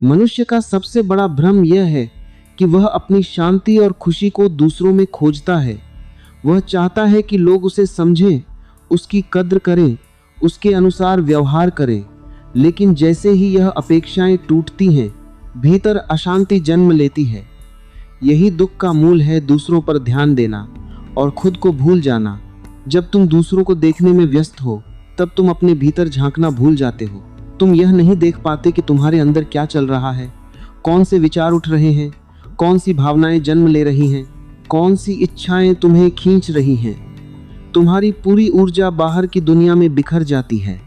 मनुष्य का सबसे बड़ा भ्रम यह है कि वह अपनी शांति और खुशी को दूसरों में खोजता है। वह चाहता है कि लोग उसे समझें, उसकी कद्र करें, उसके अनुसार व्यवहार करें। लेकिन जैसे ही यह अपेक्षाएं टूटती हैं, भीतर अशांति जन्म लेती है। यही दुख का मूल है, दूसरों पर ध्यान देना और खुद को भूल जाना। जब तुम दूसरों को देखने में व्यस्त हो, तब तुम अपने भीतर झांकना भूल जाते हो। तुम यह नहीं देख पाते कि तुम्हारे अंदर क्या चल रहा है, कौन से विचार उठ रहे हैं, कौन सी भावनाएं जन्म ले रही हैं, कौन सी इच्छाएं तुम्हें खींच रही हैं। तुम्हारी पूरी ऊर्जा बाहर की दुनिया में बिखर जाती है,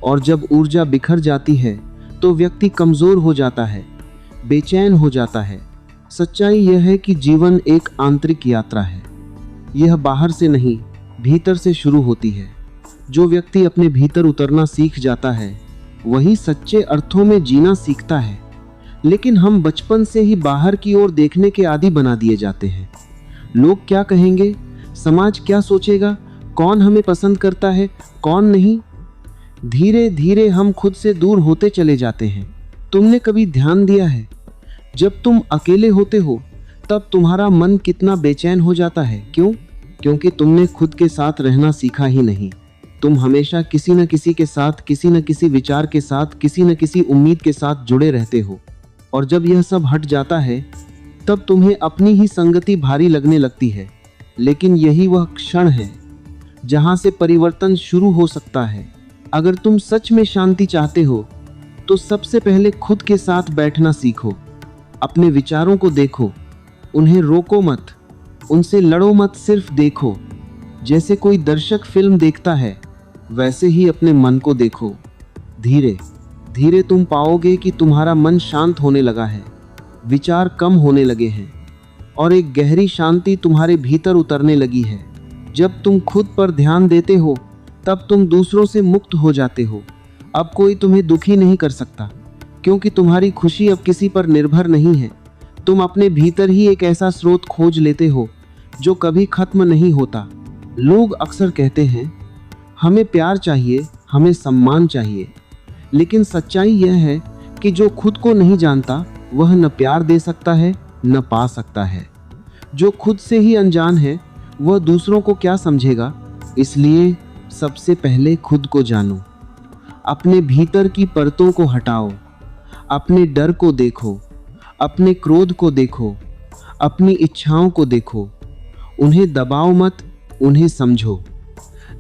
और जब ऊर्जा बिखर जाती है तो व्यक्ति कमजोर हो जाता है, बेचैन हो जाता है। सच्चाई यह है कि जीवन एक आंतरिक यात्रा है। यह बाहर से नहीं, भीतर से शुरू होती है। जो व्यक्ति अपने भीतर उतरना सीख जाता है, वही सच्चे अर्थों में जीना सीखता है। लेकिन हम बचपन से ही बाहर की ओर देखने के आदी बना दिए जाते हैं। लोग क्या कहेंगे, समाज क्या सोचेगा, कौन हमें पसंद करता है, कौन नहीं। धीरे धीरे हम खुद से दूर होते चले जाते हैं। तुमने कभी ध्यान दिया है, जब तुम अकेले होते हो तब तुम्हारा मन कितना बेचैन हो जाता है? क्यों? क्योंकि तुमने खुद के साथ रहना सीखा ही नहीं। तुम हमेशा किसी न किसी के साथ, किसी न किसी विचार के साथ, किसी न किसी उम्मीद के साथ जुड़े रहते हो। और जब यह सब हट जाता है, तब तुम्हें अपनी ही संगति भारी लगने लगती है। लेकिन यही वह क्षण है जहां से परिवर्तन शुरू हो सकता है। अगर तुम सच में शांति चाहते हो, तो सबसे पहले खुद के साथ बैठना सीखो। अपने विचारों को देखो, उन्हें रोको मत, उनसे लड़ो मत, सिर्फ देखो। जैसे कोई दर्शक फिल्म देखता है, वैसे ही अपने मन को देखो। धीरे धीरे तुम पाओगे कि तुम्हारा मन शांत होने लगा है, विचार कम होने लगे हैं और एक गहरी शांति तुम्हारे भीतर उतरने लगी है। जब तुम खुद पर ध्यान देते हो, तब तुम दूसरों से मुक्त हो जाते हो। अब कोई तुम्हें दुखी नहीं कर सकता, क्योंकि तुम्हारी खुशी अब किसी पर निर्भर नहीं है। तुम अपने भीतर ही एक ऐसा स्रोत खोज लेते हो जो कभी खत्म नहीं होता। लोग अक्सर कहते हैं, हमें प्यार चाहिए, हमें सम्मान चाहिए। लेकिन सच्चाई यह है कि जो खुद को नहीं जानता, वह न प्यार दे सकता है, न पा सकता है। जो खुद से ही अनजान है, वह दूसरों को क्या समझेगा? इसलिए सबसे पहले खुद को जानो। अपने भीतर की परतों को हटाओ। अपने डर को देखो, अपने क्रोध को देखो, अपनी इच्छाओं को देखो। उन्हें दबाओ मत, उन्हें समझो।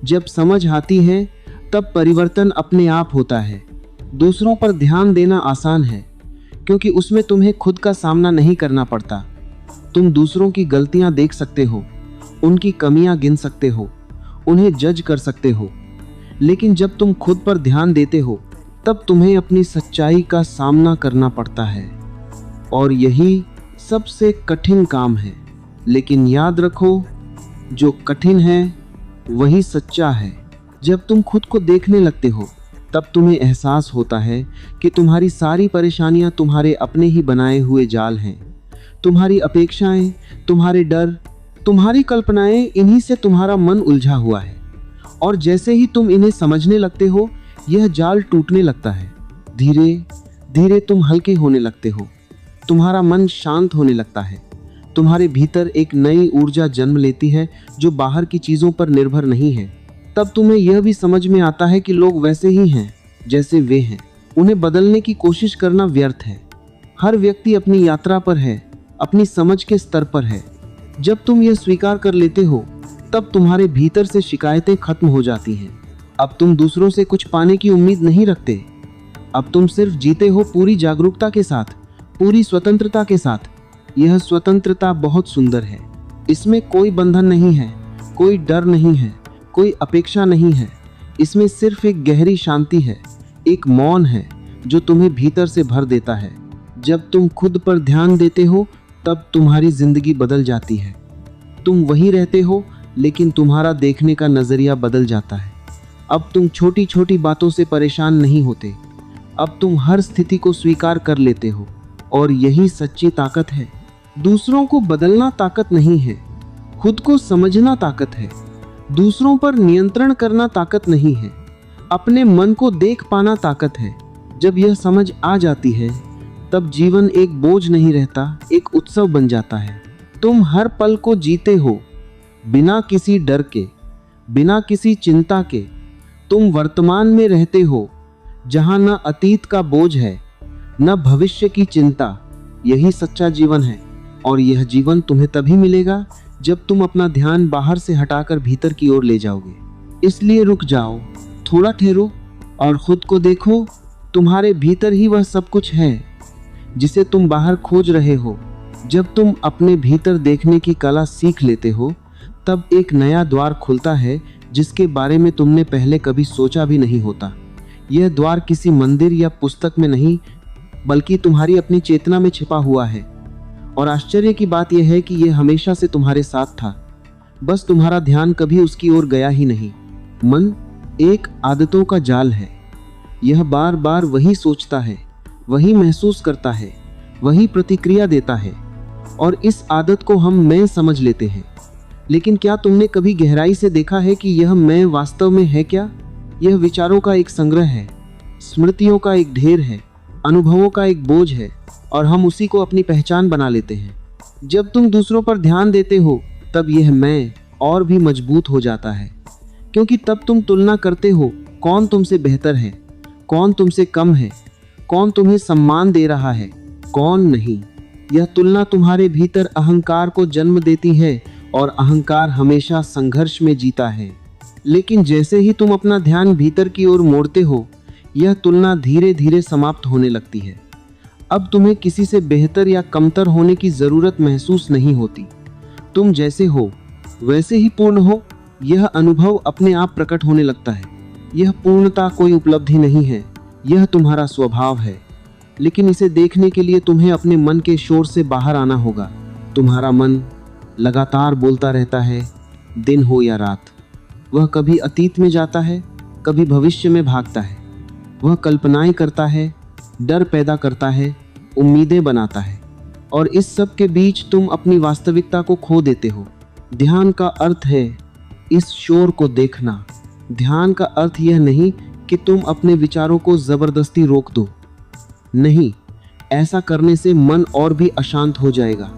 जब समझ आती है, तब परिवर्तन अपने आप होता है। दूसरों पर ध्यान देना आसान है, क्योंकि उसमें तुम्हें खुद का सामना नहीं करना पड़ता। तुम दूसरों की गलतियां देख सकते हो, उनकी कमियां गिन सकते हो, उन्हें जज कर सकते हो। लेकिन जब तुम खुद पर ध्यान देते हो, तब तुम्हें अपनी सच्चाई का सामना करना पड़ता है। और यही सबसे कठिन काम है। लेकिन याद रखो, जो कठिन है वही सच्चा है। जब तुम खुद को देखने लगते हो, तब तुम्हें एहसास होता है कि तुम्हारी सारी परेशानियां तुम्हारे अपने ही बनाए हुए जाल हैं। तुम्हारी अपेक्षाएं, तुम्हारे डर, तुम्हारी कल्पनाएं, इन्हीं से तुम्हारा मन उलझा हुआ है। और जैसे ही तुम इन्हें समझने लगते हो, यह जाल टूटने लगता है। धीरे धीरे तुम हल्के होने लगते हो, तुम्हारा मन शांत होने लगता है। तुम्हारे भीतर एक नई ऊर्जा जन्म लेती है जो बाहर की चीजों पर निर्भर नहीं है। तब तुम्हें यह भी समझ में आता है कि लोग वैसे ही हैं जैसे वे हैं। उन्हें बदलने की कोशिश करना व्यर्थ है। हर व्यक्ति अपनी यात्रा पर है, अपनी समझ के स्तर पर है। जब तुम यह स्वीकार कर लेते हो, तब तुम्हारे भीतर से शिकायतें खत्म हो जाती हैं। अब तुम दूसरों से कुछ पाने की उम्मीद नहीं रखते। अब तुम सिर्फ जीते हो पूरी जागरूकता के साथ, पूरी स्वतंत्रता के साथ। यह स्वतंत्रता बहुत सुंदर है। इसमें कोई बंधन नहीं है, कोई डर नहीं है, कोई अपेक्षा नहीं है। इसमें सिर्फ एक गहरी शांति है, एक मौन है जो तुम्हें भीतर से भर देता है। जब तुम खुद पर ध्यान देते हो, तब तुम्हारी जिंदगी बदल जाती है। तुम वही रहते हो, लेकिन तुम्हारा देखने का नजरिया बदल जाता है। अब तुम छोटी छोटी बातों से परेशान नहीं होते। अब तुम हर स्थिति को स्वीकार कर लेते हो। और यही सच्ची ताकत है। दूसरों को बदलना ताकत नहीं है, खुद को समझना ताकत है। दूसरों पर नियंत्रण करना ताकत नहीं है, अपने मन को देख पाना ताकत है। जब यह समझ आ जाती है, तब जीवन एक बोझ नहीं रहता, एक उत्सव बन जाता है। तुम हर पल को जीते हो, बिना किसी डर के, बिना किसी चिंता के। तुम वर्तमान में रहते हो, जहां न अतीत का बोझ है, न भविष्य की चिंता। यही सच्चा जीवन है। और यह जीवन तुम्हें तभी मिलेगा जब तुम अपना ध्यान बाहर से हटाकर भीतर की ओर ले जाओगे। इसलिए रुक जाओ, थोड़ा ठहरो और खुद को देखो। तुम्हारे भीतर ही वह सब कुछ है जिसे तुम बाहर खोज रहे हो। जब तुम अपने भीतर देखने की कला सीख लेते हो, तब एक नया द्वार खुलता है जिसके बारे में तुमने पहले कभी सोचा भी नहीं होता। यह द्वार किसी मंदिर या पुस्तक में नहीं, बल्कि तुम्हारी अपनी चेतना में छिपा हुआ है। और आश्चर्य की बात यह है कि यह हमेशा से तुम्हारे साथ था, बस तुम्हारा ध्यान कभी उसकी ओर गया ही नहीं। मन एक आदतों का जाल है। यह बार बार वही सोचता है, वही महसूस करता है, वही प्रतिक्रिया देता है, और इस आदत को हम मैं समझ लेते हैं। लेकिन क्या तुमने कभी गहराई से देखा है कि यह मैं वास्तव में है क्या? यह विचारों का एक संग्रह है, स्मृतियों का एक ढेर है, अनुभवों का एक बोझ है, और हम उसी को अपनी पहचान बना लेते हैं। जब तुम दूसरों पर ध्यान देते हो, तब यह मैं और भी मजबूत हो जाता है, क्योंकि तब तुम तुलना करते हो, कौन तुमसे बेहतर है, कौन तुमसे कम है, कौन तुम्हें सम्मान दे रहा है, कौन नहीं। यह तुलना तुम्हारे भीतर अहंकार को जन्म देती है, और अहंकार हमेशा संघर्ष में जीता है। लेकिन जैसे ही तुम अपना ध्यान भीतर की ओर मोड़ते हो, यह तुलना धीरे धीरे समाप्त होने लगती है। अब तुम्हें किसी से बेहतर या कमतर होने की जरूरत महसूस नहीं होती। तुम जैसे हो वैसे ही पूर्ण हो, यह अनुभव अपने आप प्रकट होने लगता है। यह पूर्णता कोई उपलब्धि नहीं है, यह तुम्हारा स्वभाव है। लेकिन इसे देखने के लिए तुम्हें अपने मन के शोर से बाहर आना होगा। तुम्हारा मन लगातार बोलता रहता है, दिन हो या रात। वह कभी अतीत में जाता है, कभी भविष्य में भागता है। वह कल्पनाएं करता है, डर पैदा करता है, उम्मीदें बनाता है, और इस सब के बीच तुम अपनी वास्तविकता को खो देते हो। ध्यान का अर्थ है इस शोर को देखना। ध्यान का अर्थ यह नहीं कि तुम अपने विचारों को जबरदस्ती रोक दो। नहीं, ऐसा करने से मन और भी अशांत हो जाएगा।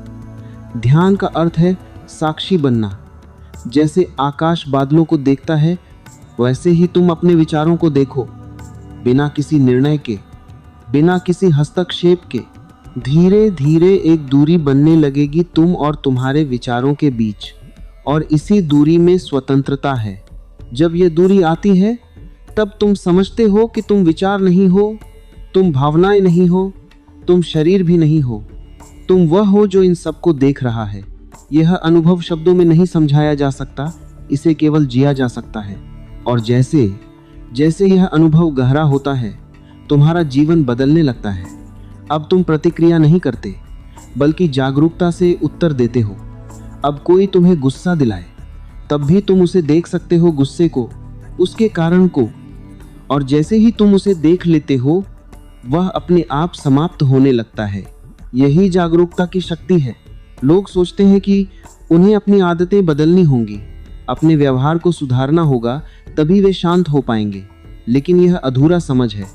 ध्यान का अर्थ है साक्षी बनना। जैसे आकाश बादलों को देखता है, वैसे ही तुम अपने विचारों को देखो, बिना किसी निर्णय के, बिना किसी हस्तक्षेप के। धीरे धीरे एक दूरी बनने लगेगी तुम और तुम्हारे विचारों के बीच, और इसी दूरी में स्वतंत्रता है। जब यह दूरी आती है, तब तुम समझते हो कि तुम विचार नहीं हो, तुम भावनाएं नहीं हो, तुम शरीर भी नहीं हो। तुम वह हो जो इन सबको देख रहा है। यह अनुभव शब्दों में नहीं समझाया जा सकता, इसे केवल जिया जा सकता है। और जैसे जैसे यह अनुभव गहरा होता है, तुम्हारा जीवन बदलने लगता है। अब तुम प्रतिक्रिया नहीं करते, बल्कि जागरूकता से उत्तर देते हो। अब कोई तुम्हें गुस्सा दिलाए, तब भी तुम उसे देख सकते हो, गुस्से को, उसके कारण को। और जैसे ही तुम उसे देख लेते हो, वह अपने आप समाप्त होने लगता है। यही जागरूकता की शक्ति है। लोग सोचते हैं कि उन्हें अपनी आदतें बदलनी होंगी, अपने व्यवहार को सुधारना होगा, तभी वे शांत हो पाएंगे। लेकिन यह अधूरा समझ है।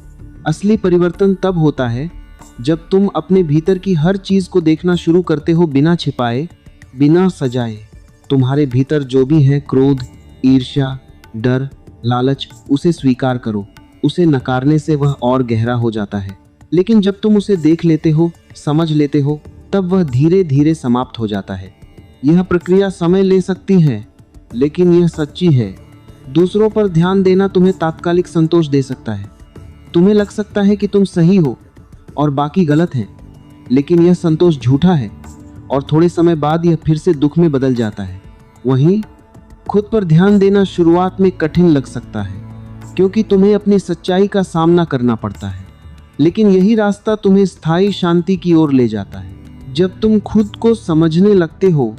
असली परिवर्तन तब होता है जब तुम अपने भीतर की हर चीज को देखना शुरू करते हो, बिना छिपाए, बिना सजाए। तुम्हारे भीतर जो भी है, क्रोध, ईर्ष्या, डर, लालच, उसे स्वीकार करो। उसे नकारने से वह और गहरा हो जाता है। लेकिन जब तुम उसे देख लेते हो, समझ लेते हो, तब वह धीरे धीरे समाप्त हो जाता है। यह प्रक्रिया समय ले सकती है, लेकिन यह सच्ची है। दूसरों पर ध्यान देना तुम्हें तात्कालिक संतोष दे सकता है। तुम्हें लग सकता है कि तुम सही हो और बाकी गलत हैं, लेकिन यह संतोष झूठा है, और थोड़े समय बाद यह फिर से दुख में बदल जाता है। वहीं खुद पर ध्यान देना शुरुआत में कठिन लग सकता है, क्योंकि तुम्हें अपनी सच्चाई का सामना करना पड़ता है। लेकिन यही रास्ता तुम्हें स्थायी शांति की ओर ले जाता है। जब तुम खुद को समझने लगते हो,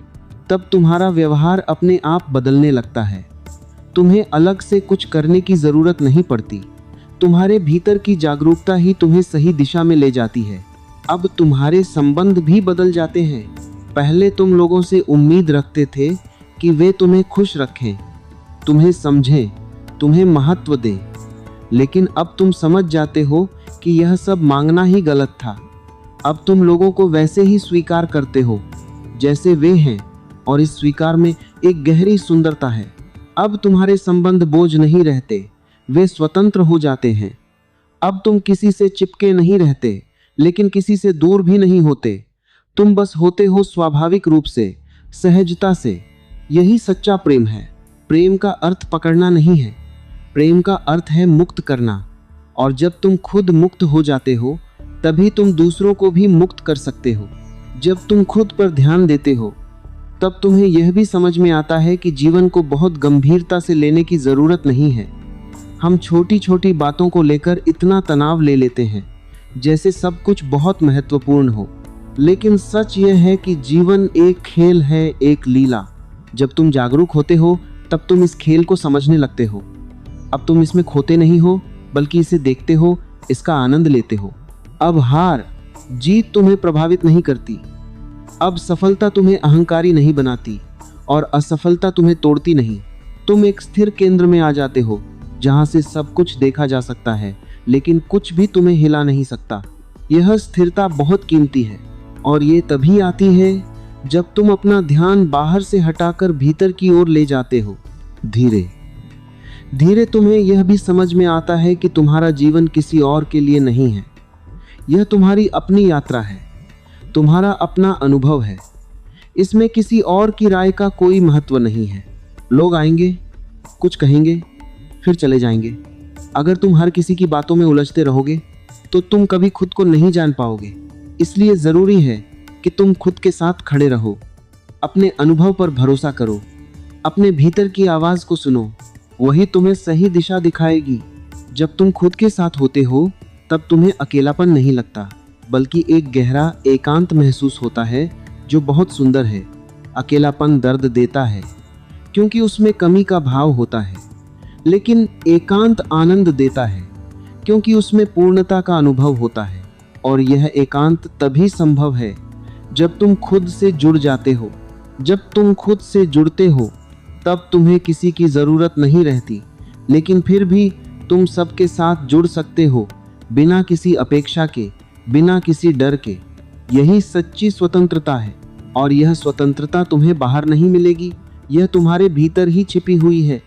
तब तुम्हारा व्यवहार अपने आप बदलने लगता है। तुम्हें अलग से कुछ करने की जरूरत नहीं पड़ती। तुम्हारे भीतर की जागरूकता ही तुम्हें सही दिशा में ले जाती है। अब तुम्हारे संबंध भी बदल जाते हैं। पहले तुम लोगों से उम्मीद रखते थे कि वे तुम्हें खुश रखें, तुम्हें समझें, तुम्हें महत्व दें। लेकिन अब तुम समझ जाते हो कि यह सब मांगना ही गलत था। अब तुम लोगों को वैसे ही स्वीकार करते हो जैसे वे हैं, और इस स्वीकार में एक गहरी सुंदरता है। अब तुम्हारे संबंध बोझ नहीं रहते, वे स्वतंत्र हो जाते हैं। अब तुम किसी से चिपके नहीं रहते, लेकिन किसी से दूर भी नहीं होते। तुम बस होते हो स्वाभाविक रूप से, सहजता से। यही सच्चा प्रेम है। प्रेम का अर्थ पकड़ना नहीं है, प्रेम का अर्थ है मुक्त करना। और जब तुम खुद मुक्त हो जाते हो, तभी तुम दूसरों को भी मुक्त कर सकते हो। जब तुम खुद पर ध्यान देते हो, तब तुम्हें यह भी समझ में आता है कि जीवन को बहुत गंभीरता से लेने की जरूरत नहीं है। हम छोटी छोटी बातों को लेकर इतना तनाव ले लेते हैं जैसे सब कुछ बहुत महत्वपूर्ण हो। लेकिन सच यह है कि जीवन एक खेल है, एक लीला। जब तुम जागरूक होते हो, तब तुम इस खेल को समझने लगते हो। अब तुम इसमें खोते नहीं हो, बल्कि इसे देखते हो, इसका आनंद लेते हो। अब हार जीत तुम्हें प्रभावित नहीं करती। अब सफलता तुम्हें अहंकारी नहीं बनाती, और असफलता तुम्हें तोड़ती नहीं। तुम एक स्थिर केंद्र में आ जाते हो, जहां से सब कुछ देखा जा सकता है, लेकिन कुछ भी तुम्हें हिला नहीं सकता। यह स्थिरता बहुत कीमती है, और ये तभी आती है जब तुम अपना ध्यान बाहर से हटाकर भीतर की ओर ले जाते हो। धीरे धीरे तुम्हें यह भी समझ में आता है कि तुम्हारा जीवन किसी और के लिए नहीं है। यह तुम्हारी अपनी यात्रा है, तुम्हारा अपना अनुभव है। इसमें किसी और की राय का कोई महत्व नहीं है। लोग आएंगे, कुछ कहेंगे, फिर चले जाएंगे। अगर तुम हर किसी की बातों में उलझते रहोगे, तो तुम कभी खुद को नहीं जान पाओगे। इसलिए ज़रूरी है कि तुम खुद के साथ खड़े रहो, अपने अनुभव पर भरोसा करो, अपने भीतर की आवाज़ को सुनो। वही तुम्हें सही दिशा दिखाएगी। जब तुम खुद के साथ होते हो, तब तुम्हें अकेलापन नहीं लगता, बल्कि एक गहरा एकांत महसूस होता है जो बहुत सुंदर है। अकेलापन दर्द देता है, क्योंकि उसमें कमी का भाव होता है, लेकिन एकांत आनंद देता है, क्योंकि उसमें पूर्णता का अनुभव होता है। और यह एकांत तभी संभव है जब तुम खुद से जुड़ जाते हो। जब तुम खुद से जुड़ते हो, तब तुम्हें किसी की ज़रूरत नहीं रहती, लेकिन फिर भी तुम सबके साथ जुड़ सकते हो, बिना किसी अपेक्षा के, बिना किसी डर के। यही सच्ची स्वतंत्रता है, और यह स्वतंत्रता तुम्हें बाहर नहीं मिलेगी, यह तुम्हारे भीतर ही छिपी हुई है।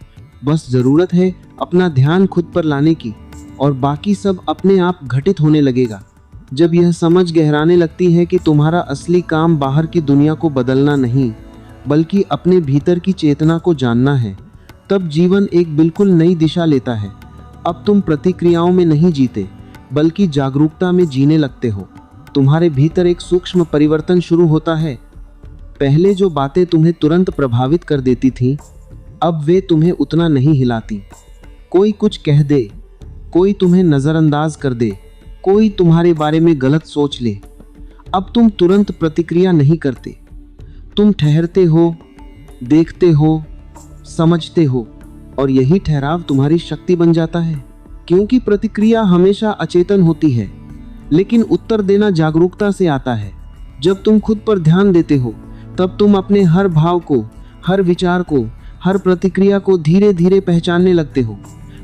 बस ज़रूरत है अपना ध्यान खुद पर लाने की, और बाकी सब अपने आप घटित होने लगेगा। जब यह समझ गहराने लगती है कि तुम्हारा असली काम बाहर की दुनिया को बदलना नहीं, बल्कि अपने भीतर की चेतना को जानना है, तब जीवन एक बिल्कुल नई दिशा लेता है। अब तुम प्रतिक्रियाओं में नहीं जीते, बल्कि जागरूकता में जीने लगते हो। तुम्हारे भीतर एक सूक्ष्म परिवर्तन शुरू होता है। पहले जो बातें तुम्हें तुरंत प्रभावित कर देती थीं, अब वे तुम्हें उतना नहीं हिलाती। कोई कुछ कह दे, कोई तुम्हें नज़रअंदाज कर दे, कोई तुम्हारे बारे में गलत सोच ले, अब तुम तुरंत प्रतिक्रिया नहीं करते। तुम ठहरते हो, देखते हो, समझते हो, और यही ठहराव तुम्हारी शक्ति बन जाता है। क्योंकि प्रतिक्रिया हमेशा अचेतन होती है, लेकिन उत्तर देना जागरूकता से आता है। जब तुम खुद पर ध्यान देते हो, तब तुम अपने हर भाव को, हर विचार को, हर प्रतिक्रिया को धीरे धीरे पहचानने लगते हो।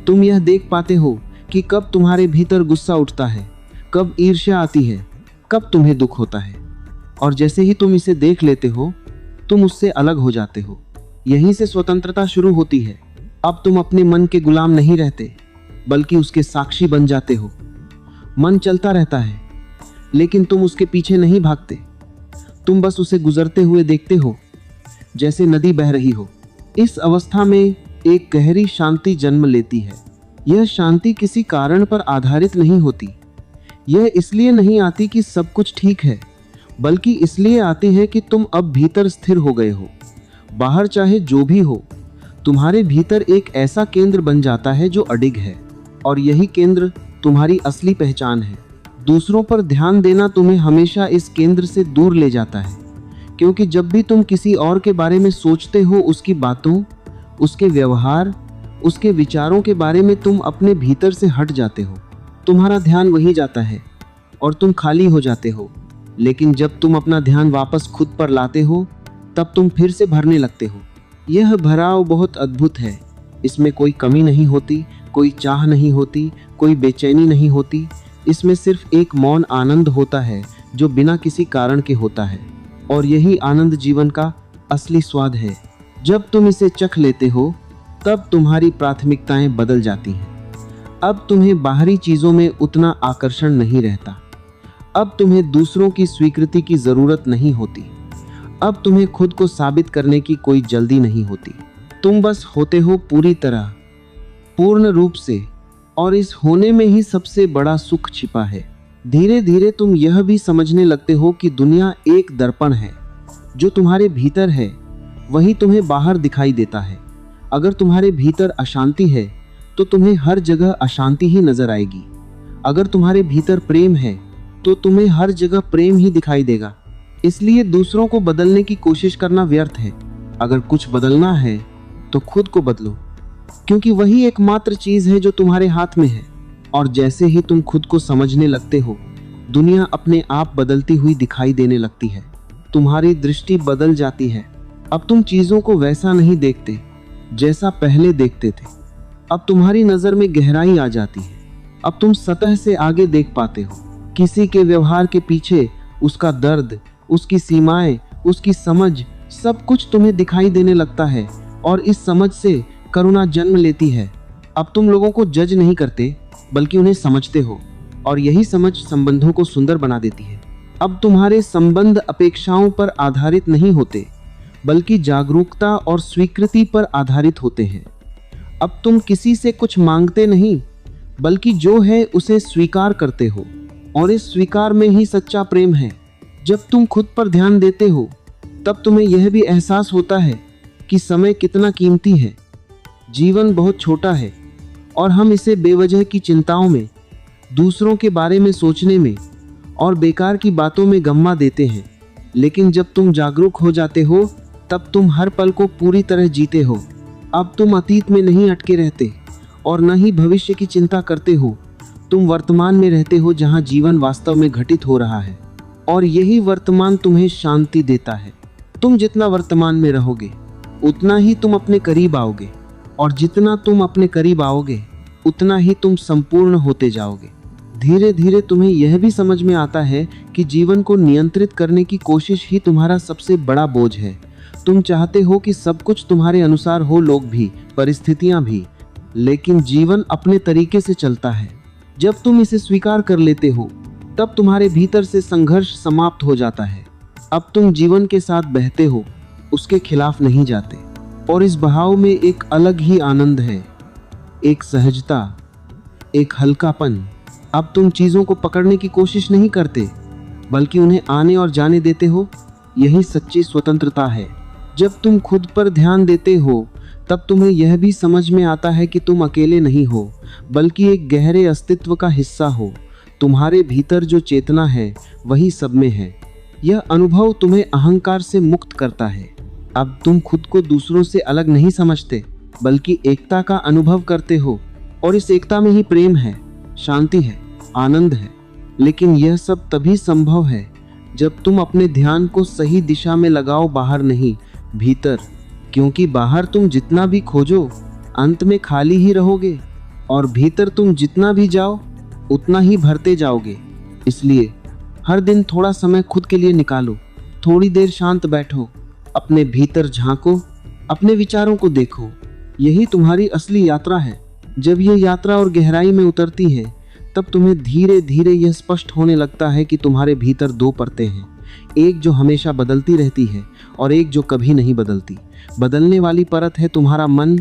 तुम यह देख पाते हो कि कब तुम्हारे भीतर गुस्सा उठता है, कब ईर्ष्या आती है, कब तुम्हें दुख होता है। और जैसे ही तुम इसे देख लेते हो, तुम उससे अलग हो जाते हो। यहीं से स्वतंत्रता शुरू होती है। अब तुम अपने मन के गुलाम नहीं रहते, बल्कि उसके साक्षी बन जाते हो। मन चलता रहता है, लेकिन तुम उसके पीछे नहीं भागते। तुम बस उसे गुजरते हुए देखते हो, जैसे नदी बह रही हो। इस अवस्था में एक गहरी शांति जन्म लेती है। यह शांति किसी कारण पर आधारित नहीं होती। यह इसलिए नहीं आती कि सब कुछ ठीक है, बल्कि इसलिए आती है कि तुम अब भीतर स्थिर हो गए हो। बाहर चाहे जो भी हो, तुम्हारे भीतर एक ऐसा केंद्र बन जाता है जो अडिग है, और यही केंद्र तुम्हारी असली पहचान है। दूसरों पर ध्यान देना तुम्हें हमेशा इस केंद्र से दूर ले जाता है, क्योंकि जब भी तुम किसी और के बारे में सोचते हो, उसकी बातों, उसके व्यवहार, उसके विचारों के बारे में तुम अपने भीतर से हट जाते हो। तुम्हारा ध्यान वहीं जाता है और तुम खाली हो जाते हो। लेकिन जब तुम अपना ध्यान वापस खुद पर लाते हो, तब तुम फिर से भरने लगते हो। यह भराव बहुत अद्भुत है। इसमें कोई कमी नहीं होती, कोई चाह नहीं होती, कोई बेचैनी नहीं होती। इसमें सिर्फ एक मौन आनंद होता है जो बिना किसी कारण के होता है। और यही आनंद जीवन का असली स्वाद है। जब तुम इसे चख लेते हो तब तुम्हारी प्राथमिकताएं बदल जाती हैं। अब तुम्हें बाहरी चीजों में उतना आकर्षण नहीं रहता। अब तुम्हें दूसरों की स्वीकृति की जरूरत नहीं होती। अब तुम्हें खुद को साबित करने की कोई जल्दी नहीं होती। तुम बस होते हो पूरी तरह, पूर्ण रूप से, और इस होने में ही सबसे बड़ा सुख छिपा है। धीरे धीरे तुम यह भी समझने लगते हो कि दुनिया एक दर्पण है। जो तुम्हारे भीतर है वही तुम्हें बाहर दिखाई देता है। अगर तुम्हारे भीतर अशांति है तो तुम्हें हर जगह अशांति ही नजर आएगी। अगर तुम्हारे भीतर प्रेम है तो तुम्हें हर जगह प्रेम ही दिखाई देगा। इसलिए दूसरों को बदलने की कोशिश करना व्यर्थ है। अगर कुछ बदलना है तो खुद को बदलो, क्योंकि वही एकमात्र चीज है जो तुम्हारे हाथ में है। और जैसे ही तुम खुद को समझने लगते हो, दुनिया अपने आप बदलती हुई दिखाई देने लगती है। तुम्हारी दृष्टि बदल जाती है। अब तुम चीजों को वैसा नहीं देखते जैसा पहले देखते थे। अब तुम्हारी नजर में गहराई आ जाती है। अब तुम सतह से आगे देख पाते हो। किसी के व्यवहार के पीछे उसका दर्द, उसकी सीमाएं, उसकी समझ, सब कुछ तुम्हें दिखाई देने लगता है। और इस समझ से करुणा जन्म लेती है। अब तुम लोगों को जज नहीं करते बल्कि उन्हें समझते हो, और यही समझ संबंधों को सुंदर बना देती है। अब तुम्हारे संबंध अपेक्षाओं पर आधारित नहीं होते बल्कि जागरूकता और स्वीकृति पर आधारित होते हैं। अब तुम किसी से कुछ मांगते नहीं बल्कि जो है उसे स्वीकार करते हो, और इस स्वीकार में ही सच्चा प्रेम है। जब तुम खुद पर ध्यान देते हो तब तुम्हें यह भी एहसास होता है कि समय कितना कीमती है। जीवन बहुत छोटा है और हम इसे बेवजह की चिंताओं में, दूसरों के बारे में सोचने में और बेकार की बातों में गंवा देते हैं। लेकिन जब तुम जागरूक हो जाते हो तब तुम हर पल को पूरी तरह जीते हो। अब तुम अतीत में नहीं अटके रहते और न ही भविष्य की चिंता करते हो। तुम वर्तमान में रहते हो, जहां जीवन वास्तव में घटित हो रहा है, और यही वर्तमान तुम्हें शांति देता है। तुम जितना वर्तमान में रहोगे उतना ही तुम अपने करीब आओगे, और जितना तुम अपने करीब आओगे उतना ही तुम संपूर्ण होते जाओगे। धीरे धीरे तुम्हें यह भी समझ में आता है कि जीवन को नियंत्रित करने की कोशिश ही तुम्हारा सबसे बड़ा बोझ है। तुम चाहते हो कि सब कुछ तुम्हारे अनुसार हो, लोग भी, परिस्थितियां भी, लेकिन जीवन अपने तरीके से चलता है। जब तुम इसे स्वीकार कर लेते हो तब तुम्हारे भीतर से संघर्ष समाप्त हो जाता है। अब तुम जीवन के साथ बहते हो, उसके खिलाफ नहीं जाते, और इस बहाव में एक अलग ही आनंद है, एक सहजता, एक हल्कापन। अब तुम चीजों को पकड़ने की कोशिश नहीं करते बल्कि उन्हें आने और जाने देते हो। यही सच्ची स्वतंत्रता है। जब तुम खुद पर ध्यान देते हो तब तुम्हें यह भी समझ में आता है कि तुम अकेले नहीं हो बल्कि एक गहरे अस्तित्व का हिस्सा हो। तुम्हारे भीतर जो चेतना है वही सब में है। यह अनुभव तुम्हें अहंकार से मुक्त करता है। अब तुम खुद को दूसरों से अलग नहीं समझते बल्कि एकता का अनुभव करते हो, और इस एकता में ही प्रेम है, शांति है, आनंद है। लेकिन यह सब तभी संभव है जब तुम अपने ध्यान को सही दिशा में लगाओ, बाहर नहीं, भीतर। क्योंकि बाहर तुम जितना भी खोजो अंत में खाली ही रहोगे, और भीतर तुम जितना भी जाओ उतना ही भरते जाओगे। इसलिए हर दिन थोड़ा समय खुद के लिए निकालो, थोड़ी देर शांत बैठो, अपने भीतर झांको, अपने विचारों को देखो। यही तुम्हारी असली यात्रा है। जब यह यात्रा और गहराई में उतरती है तब तुम्हें धीरे धीरे यह स्पष्ट होने लगता है कि तुम्हारे भीतर दो परतें हैं, एक जो हमेशा बदलती रहती है और एक जो कभी नहीं बदलती। बदलने वाली परत है तुम्हारा मन,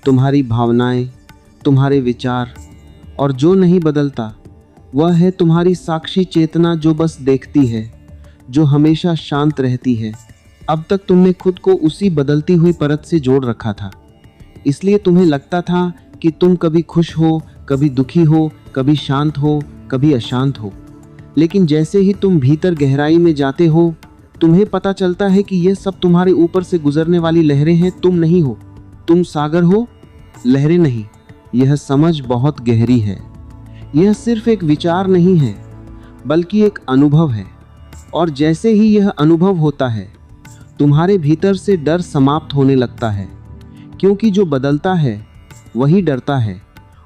तुम्हारी भावनाएं, तुम्हारे विचार, और जो नहीं बदलता वह है तुम्हारी साक्षी चेतना, जो बस देखती है, जो हमेशा शांत रहती है। अब तक तुमने खुद को उसी बदलती हुई परत से जोड़ रखा था, इसलिए तुम्हें लगता था कि तुम कभी खुश हो, कभी दुखी हो, कभी शांत हो, कभी अशांत हो। लेकिन जैसे ही तुम भीतर गहराई में जाते हो तुम्हें पता चलता है कि यह सब तुम्हारे ऊपर से गुजरने वाली लहरें हैं। तुम नहीं हो, तुम सागर हो, लहरें नहीं। यह समझ बहुत गहरी है। यह सिर्फ एक विचार नहीं है बल्कि एक अनुभव है, और जैसे ही यह अनुभव होता है तुम्हारे भीतर से डर समाप्त होने लगता है, क्योंकि जो बदलता है वही डरता है,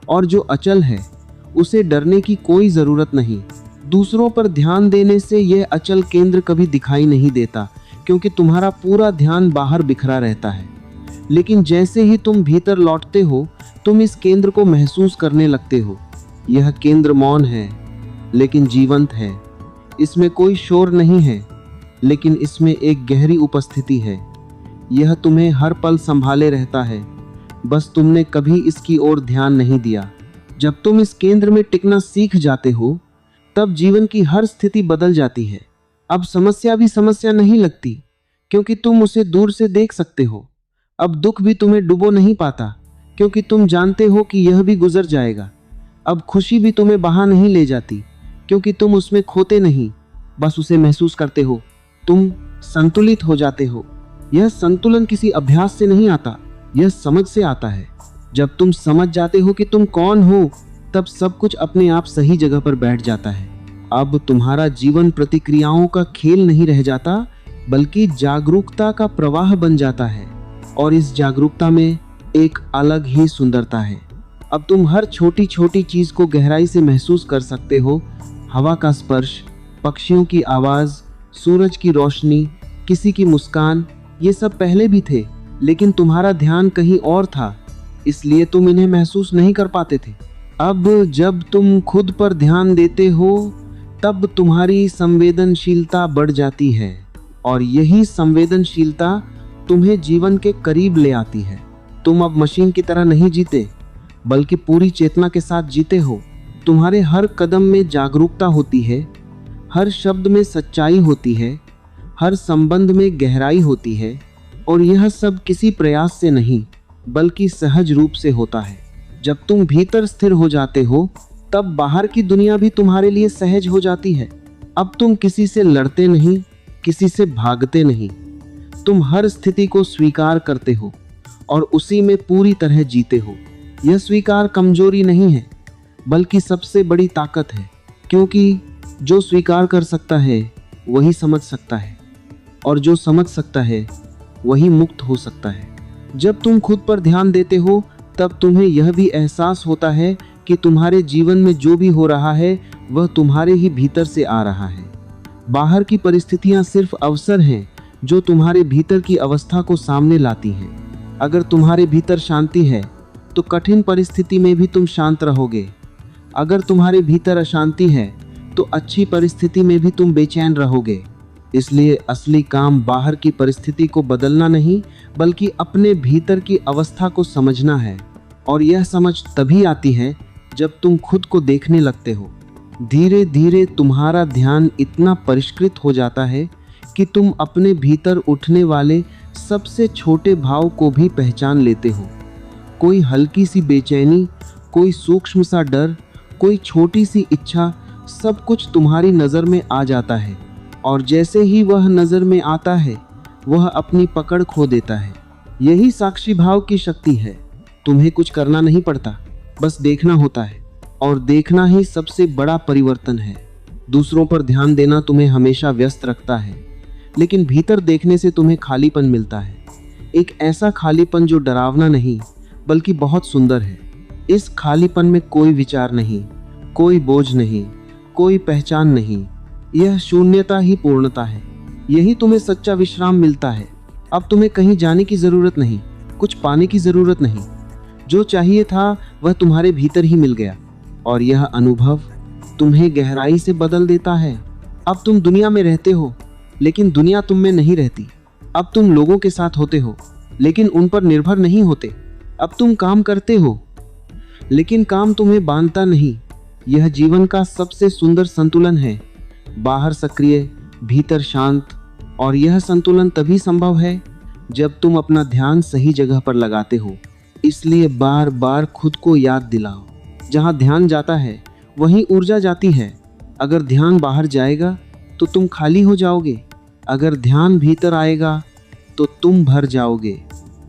और जो अचल है उसे डरने की कोई ज़रूरत नहीं। दूसरों पर ध्यान देने से यह अचल केंद्र कभी दिखाई नहीं देता, क्योंकि तुम्हारा पूरा ध्यान बाहर बिखरा रहता है। लेकिन जैसे ही तुम भीतर लौटते हो, तुम इस केंद्र को महसूस करने लगते हो। यह केंद्र मौन है, लेकिन जीवंत है। इसमें कोई शोर नहीं है, लेकिन इसमें एक गहरी उपस्थिति है। यह तुम्हें हर पल संभाले रहता है, बस तुमने कभी इसकी ओर ध्यान नहीं दिया। जब तुम इस केंद्र में टिकना सीख जाते हो, तब जीवन की हर स्थिति बदल जाती है। अब समस्या भी समस्या नहीं लगती, क्योंकि तुम उसे दूर से देख सकते हो। अब दुख भी तुम्हें डुबो नहीं पाता, क्योंकि तुम जानते हो कि यह भी गुजर जाएगा। अब खुशी भी तुम्हें बहा नहीं ले जाती, क्योंकि तुम उसमें खोते नहीं, बस उसे महसूस करते हो। तुम संतुलित हो जाते हो। यह संतुलन किसी अभ्यास से नहीं आता, यह समझ से आता है। जब तुम समझ जाते हो कि तुम कौन हो, तब सब कुछ अपने आप सही जगह पर बैठ जाता है। अब तुम्हारा जीवन प्रतिक्रियाओं का खेल नहीं रह जाता, बल्कि जागरूकता का प्रवाह बन जाता है। और इस जागरूकता में एक अलग ही सुंदरता है। अब तुम हर छोटी छोटी चीज को गहराई से महसूस कर सकते हो। हवा का स्पर्श, पक्षियों की आवाज, सूरज की रोशनी, किसी की मुस्कान, ये सब पहले भी थे, लेकिन तुम्हारा ध्यान कहीं और था, इसलिए तुम इन्हें महसूस नहीं कर पाते थे। अब जब तुम खुद पर ध्यान देते हो, तब तुम्हारी संवेदनशीलता बढ़ जाती है, और यही संवेदनशीलता तुम्हें जीवन के करीब ले आती है। तुम अब मशीन की तरह नहीं जीते, बल्कि पूरी चेतना के साथ जीते हो। तुम्हारे हर कदम में जागरूकता होती है, हर शब्द में सच्चाई होती है, हर संबंध में गहराई होती है, और यह सब किसी प्रयास से नहीं, बल्कि सहज रूप से होता है। जब तुम भीतर स्थिर हो जाते हो, तब बाहर की दुनिया भी तुम्हारे लिए सहज हो जाती है। अब तुम किसी से लड़ते नहीं, किसी से भागते नहीं। तुम हर स्थिति को स्वीकार करते हो और उसी में पूरी तरह जीते हो। यह स्वीकार कमजोरी नहीं है, बल्कि सबसे बड़ी ताकत है, क्योंकि जो स्वीकार कर सकता है वही समझ सकता है, और जो समझ सकता है वही मुक्त हो सकता है। जब तुम खुद पर ध्यान देते हो, तब तुम्हें यह भी एहसास होता है कि तुम्हारे जीवन में जो भी हो रहा है, वह तुम्हारे ही भीतर से आ रहा है। बाहर की परिस्थितियां सिर्फ अवसर हैं जो तुम्हारे भीतर की अवस्था को सामने लाती हैं। अगर तुम्हारे भीतर शांति है, तो कठिन परिस्थिति में भी तुम शांत रहोगे। अगर तुम्हारे भीतर अशांति है, तो अच्छी परिस्थिति में भी तुम बेचैन रहोगे। इसलिए असली काम बाहर की परिस्थिति को बदलना नहीं, बल्कि अपने भीतर की अवस्था को समझना है। और यह समझ तभी आती है जब तुम खुद को देखने लगते हो। धीरे धीरे तुम्हारा ध्यान इतना परिष्कृत हो जाता है कि तुम अपने भीतर उठने वाले सबसे छोटे भाव को भी पहचान लेते हो। कोई हल्की सी बेचैनी, कोई सूक्ष्म सा डर, कोई छोटी सी इच्छा, सब कुछ तुम्हारी नज़र में आ जाता है। और जैसे ही वह नज़र में आता है, वह अपनी पकड़ खो देता है। यही साक्षी भाव की शक्ति है। तुम्हें कुछ करना नहीं पड़ता, बस देखना होता है, और देखना ही सबसे बड़ा परिवर्तन है। दूसरों पर ध्यान देना तुम्हें हमेशा व्यस्त रखता है, लेकिन भीतर देखने से तुम्हें खालीपन मिलता है। एक ऐसा खालीपन जो डरावना नहीं, बल्कि बहुत सुंदर है। इस खालीपन में कोई विचार नहीं, कोई बोझ नहीं, कोई पहचान नहीं। यह शून्यता ही पूर्णता है। यही तुम्हें सच्चा विश्राम मिलता है। अब तुम्हें कहीं जाने की जरूरत नहीं, कुछ पाने की जरूरत नहीं। जो चाहिए था वह तुम्हारे भीतर ही मिल गया, और यह अनुभव तुम्हें गहराई से बदल देता है। अब तुम दुनिया में रहते हो, लेकिन दुनिया तुम में नहीं रहती। अब तुम लोगों के साथ होते हो, लेकिन उन पर निर्भर नहीं होते। अब तुम काम करते हो, लेकिन काम तुम्हें बांधता नहीं। यह जीवन का सबसे सुंदर संतुलन है। बाहर सक्रिय, भीतर शांत, और यह संतुलन तभी संभव है जब तुम अपना ध्यान सही जगह पर लगाते हो। इसलिए बार बार खुद को याद दिलाओ, जहाँ ध्यान जाता है वहीं ऊर्जा जाती है। अगर ध्यान बाहर जाएगा तो तुम खाली हो जाओगे, अगर ध्यान भीतर आएगा तो तुम भर जाओगे,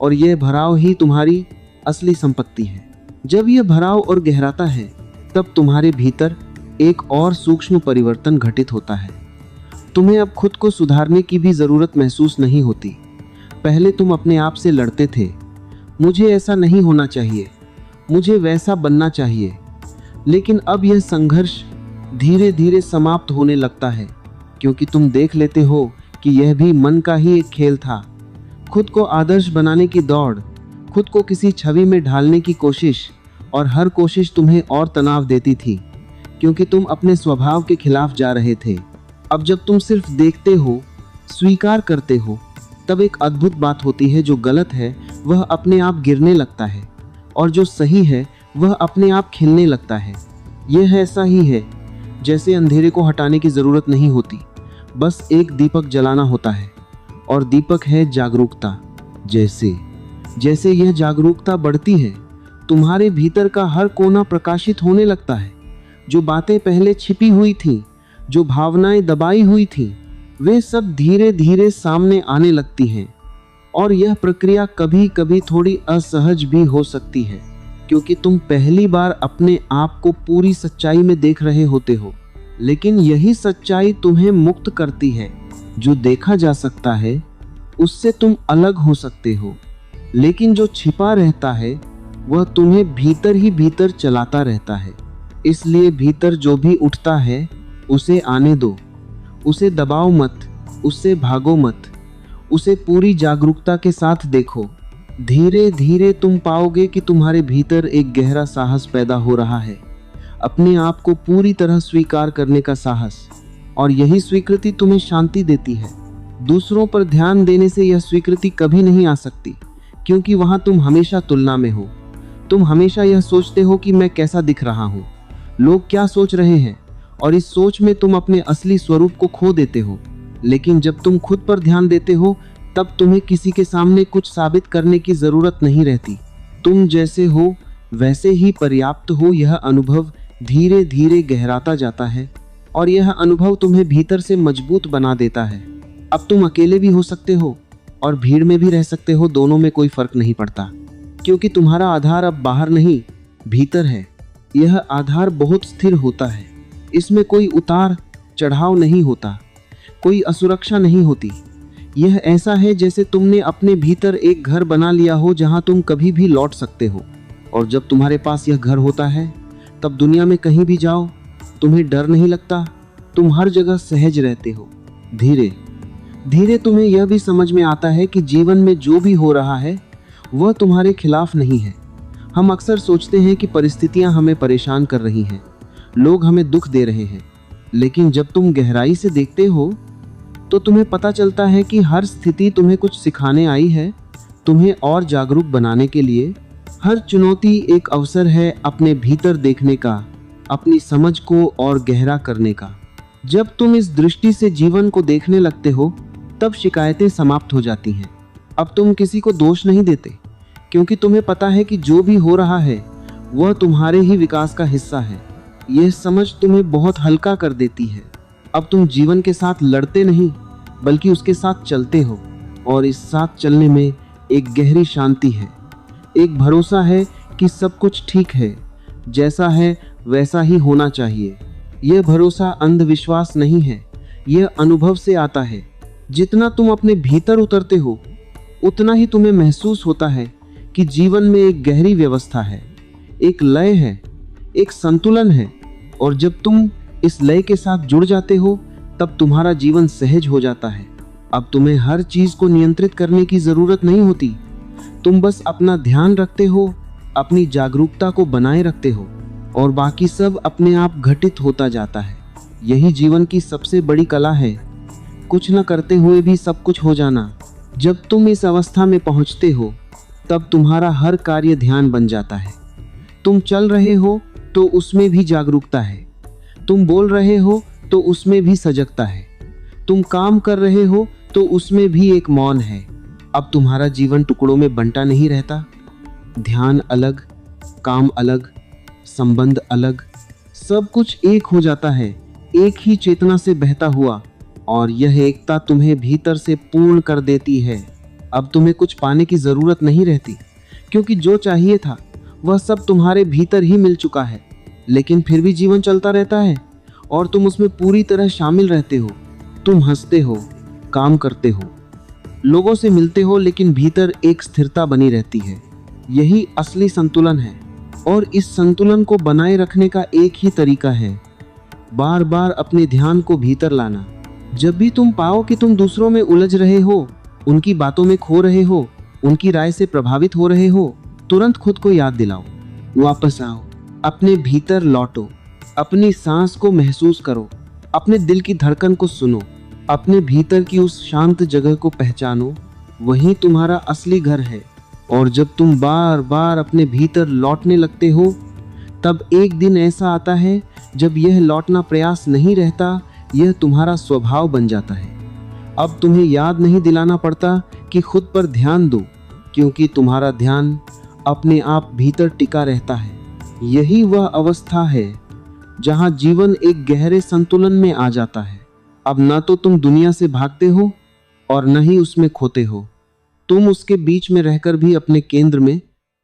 और यह भराव ही तुम्हारी असली संपत्ति है। जब यह भराव और गहराता है, तब तुम्हारे भीतर एक और सूक्ष्म परिवर्तन घटित होता है। तुम्हें अब खुद को सुधारने की भी ज़रूरत महसूस नहीं होती। पहले तुम अपने आप से लड़ते थे, मुझे ऐसा नहीं होना चाहिए, मुझे वैसा बनना चाहिए। लेकिन अब यह संघर्ष धीरे धीरे समाप्त होने लगता है, क्योंकि तुम देख लेते हो कि यह भी मन का ही एक खेल था। खुद को आदर्श बनाने की दौड़, खुद को किसी छवि में ढालने की कोशिश, और हर कोशिश तुम्हें और तनाव देती थी, क्योंकि तुम अपने स्वभाव के खिलाफ जा रहे थे। अब जब तुम सिर्फ देखते हो, स्वीकार करते हो, तब एक अद्भुत बात होती है। जो गलत है वह अपने आप गिरने लगता है, और जो सही है वह अपने आप खिलने लगता है। यह ऐसा ही है जैसे अंधेरे को हटाने की ज़रूरत नहीं होती, बस एक दीपक जलाना होता है, और दीपक है जागरूकता। जैसे जैसे यह जागरूकता बढ़ती है, तुम्हारे भीतर का हर कोना प्रकाशित होने लगता है। जो बातें पहले छिपी हुई थीं, जो भावनाएं दबाई हुई थीं, वे सब धीरे धीरे सामने आने लगती हैं। और यह प्रक्रिया कभी कभी थोड़ी असहज भी हो सकती है, क्योंकि तुम पहली बार अपने आप को पूरी सच्चाई में देख रहे होते हो। लेकिन यही सच्चाई तुम्हें मुक्त करती है। जो देखा जा सकता है उससे तुम अलग हो सकते हो, लेकिन जो छिपा रहता है वह तुम्हें भीतर ही भीतर चलाता रहता है। इसलिए भीतर जो भी उठता है उसे आने दो, उसे दबाओ मत, उससे भागो मत, उसे पूरी जागरूकता के साथ देखो। धीरे धीरे तुम पाओगे कि तुम्हारे भीतर एक गहरा साहस पैदा हो रहा है, अपने आप को पूरी तरह स्वीकार करने का साहस। और यही स्वीकृति तुम्हें शांति देती है। दूसरों पर ध्यान देने से यह स्वीकृति कभी नहीं आ सकती, क्योंकि वहां तुम हमेशा तुलना में हो। तुम हमेशा यह सोचते हो कि मैं कैसा दिख रहा हूँ, लोग क्या सोच रहे हैं, और इस सोच में तुम अपने असली स्वरूप को खो देते हो। लेकिन जब तुम खुद पर ध्यान देते हो, तब तुम्हें किसी के सामने कुछ साबित करने की जरूरत नहीं रहती। तुम जैसे हो वैसे ही पर्याप्त हो। यह अनुभव धीरे धीरे गहराता जाता है, और यह अनुभव तुम्हें भीतर से मजबूत बना देता है। अब तुम अकेले भी हो सकते हो और भीड़ में भी रह सकते हो, दोनों में कोई फर्क नहीं पड़ता, क्योंकि तुम्हारा आधार अब बाहर नहीं, भीतर है। यह आधार बहुत स्थिर होता है, इसमें कोई उतार चढ़ाव नहीं होता, कोई असुरक्षा नहीं होती। यह ऐसा है जैसे तुमने अपने भीतर एक घर बना लिया हो जहां तुम कभी भी लौट सकते हो। और जब तुम्हारे पास यह घर होता है, तब दुनिया में कहीं भी जाओ तुम्हें डर नहीं लगता, तुम हर जगह सहज रहते हो। धीरे धीरे तुम्हें यह भी समझ में आता है कि जीवन में जो भी हो रहा है वह तुम्हारे खिलाफ नहीं है। हम अक्सर सोचते हैं कि परिस्थितियां हमें परेशान कर रही हैं, लोग हमें दुख दे रहे हैं, लेकिन जब तुम गहराई से देखते हो तो तुम्हें पता चलता है कि हर स्थिति तुम्हें कुछ सिखाने आई है, तुम्हें और जागरूक बनाने के लिए। हर चुनौती एक अवसर है अपने भीतर देखने का, अपनी समझ को और गहरा करने का। जब तुम इस दृष्टि से जीवन को देखने लगते हो, तब शिकायतें समाप्त हो जाती हैं। अब तुम किसी को दोष नहीं देते, क्योंकि तुम्हें पता है कि जो भी हो रहा है वह तुम्हारे ही विकास का हिस्सा है। यह समझ तुम्हें बहुत हल्का कर देती है। अब तुम जीवन के साथ लड़ते नहीं, बल्कि उसके साथ चलते हो, और इस साथ चलने में एक गहरी शांति है, एक भरोसा है कि सब कुछ ठीक है, जैसा है वैसा ही होना चाहिए। यह भरोसा अंधविश्वास नहीं है, यह अनुभव से आता है। जितना तुम अपने भीतर उतरते हो, उतना ही तुम्हें महसूस होता है कि जीवन में एक गहरी व्यवस्था है, एक लय है, एक संतुलन है। और जब तुम इस लय के साथ जुड़ जाते हो, तब तुम्हारा जीवन सहज हो जाता है। अब तुम्हें हर चीज को नियंत्रित करने की जरूरत नहीं होती। तुम बस अपना ध्यान रखते हो, अपनी जागरूकता को बनाए रखते हो, और बाकी सब अपने आप घटित होता जाता है। यही जीवन की सबसे बड़ी कला है, कुछ न करते हुए भी सब कुछ हो जाना। जब तुम इस अवस्था में पहुंचते हो, तब तुम्हारा हर कार्य ध्यान बन जाता है। तुम चल रहे हो तो उसमें भी जागरूकता है, तुम बोल रहे हो तो उसमें भी सजगता है, तुम काम कर रहे हो तो उसमें भी एक मौन है। अब तुम्हारा जीवन टुकड़ों में बंटा नहीं रहता। ध्यान अलग, काम अलग, संबंध अलग, सब कुछ एक हो जाता है, एक ही चेतना से बहता हुआ। और यह एकता तुम्हें भीतर से पूर्ण कर देती है। अब तुम्हें कुछ पाने की जरूरत नहीं रहती, क्योंकि जो चाहिए था वह सब तुम्हारे भीतर ही मिल चुका है। लेकिन फिर भी जीवन चलता रहता है, और तुम उसमें पूरी तरह शामिल रहते हो। तुम हंसते हो, काम करते हो, लोगों से मिलते हो, लेकिन भीतर एक स्थिरता बनी रहती है। यही असली संतुलन है, और इस संतुलन को बनाए रखने का एक ही तरीका है, बार बार अपने ध्यान को भीतर लाना। जब भी तुम पाओ कि तुम दूसरों में उलझ रहे हो, उनकी बातों में खो रहे हो, उनकी राय से प्रभावित हो रहे हो, तुरंत खुद को याद दिलाओ, वापस आओ, अपने भीतर लौटो, अपनी सांस को महसूस करो, अपने दिल की धड़कन को सुनो, अपने भीतर की उस शांत जगह को पहचानो। वही तुम्हारा असली घर है। और जब तुम बार बार अपने भीतर लौटने लगते हो, तब एक दिन ऐसा आता है जब यह लौटना प्रयास नहीं रहता, यह तुम्हारा स्वभाव बन जाता है। अब तुम्हें याद नहीं दिलाना पड़ता कि खुद पर ध्यान दो, क्योंकि तुम्हारा ध्यान अपने आप भीतर टिका रहता है। यही वह अवस्था है जहां जीवन एक गहरे संतुलन में आ जाता है। अब न तो तुम दुनिया से भागते हो और न ही उसमें खोते हो। तुम उसके बीच में रहकर भी अपने केंद्र में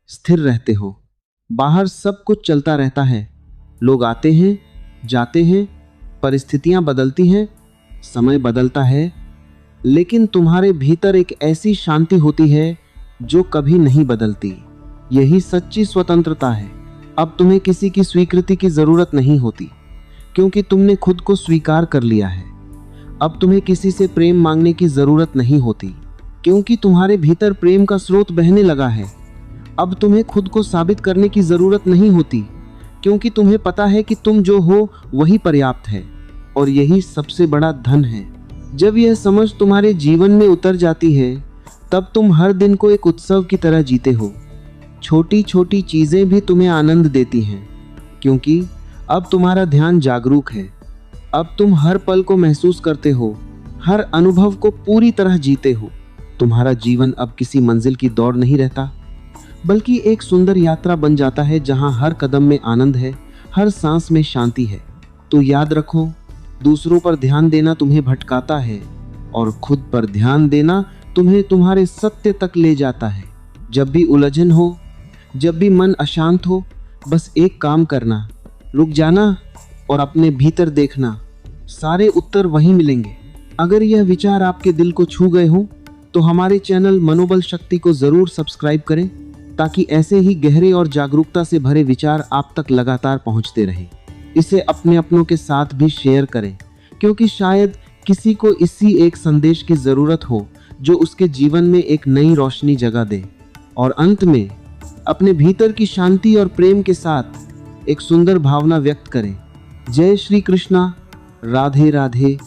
स्थिर रहते हो। बाहर सब कुछ चलता रहता है, लोग आते हैं, जाते हैं, परिस्थितियां बदलती हैं, समय बदलता है, लेकिन तुम्हारे भीतर एक ऐसी शांति होती है जो कभी नहीं बदलती। यही सच्ची स्वतंत्रता है। अब तुम्हें किसी की स्वीकृति की जरूरत नहीं होती, क्योंकि तुमने खुद को स्वीकार कर लिया है। अब तुम्हें किसी से प्रेम मांगने की जरूरत नहीं होती, क्योंकि तुम्हारे भीतर प्रेम का स्रोत बहने लगा है। अब तुम्हें खुद को साबित करने की जरूरत नहीं होती, क्योंकि तुम्हें पता है कि तुम जो हो वही पर्याप्त है, और यही सबसे बड़ा धन है। जब यह समझ तुम्हारे जीवन में उतर जाती है, तब तुम हर दिन को एक उत्सव की तरह जीते हो। छोटी छोटी चीजें भी तुम्हें आनंद देती हैं, क्योंकि अब तुम्हारा ध्यान जागरूक है। अब तुम हर पल को महसूस करते हो, हर अनुभव को पूरी तरह जीते हो। तुम्हारा जीवन अब किसी मंजिल की दौड़ नहीं रहता, बल्कि एक सुंदर यात्रा बन जाता है, जहां हर कदम में आनंद है, हर सांस में शांति है। तो याद रखो, दूसरों पर ध्यान देना तुम्हें भटकाता है, और खुद पर ध्यान देना तुम्हें तुम्हारे सत्य तक ले जाता है। जब भी उलझन हो, जब भी मन अशांत हो, बस एक काम करना, रुक जाना और अपने भीतर देखना। सारे उत्तर वहीं मिलेंगे। अगर यह विचार आपके दिल को छू गए हो, तो हमारे चैनल मनोबल शक्ति को जरूर सब्सक्राइब करें, ताकि ऐसे ही गहरे और जागरूकता से भरे विचार आप तक लगातार पहुंचते रहें। इसे अपने अपनों के साथ भी शेयर करें, क्योंकि शायद किसी को इसी एक संदेश की जरूरत हो जो उसके जीवन में एक नई रोशनी जगा दे। और अंत में अपने भीतर की शांति और प्रेम के साथ एक सुंदर भावना व्यक्त करें। जय श्री कृष्णा, राधे राधे।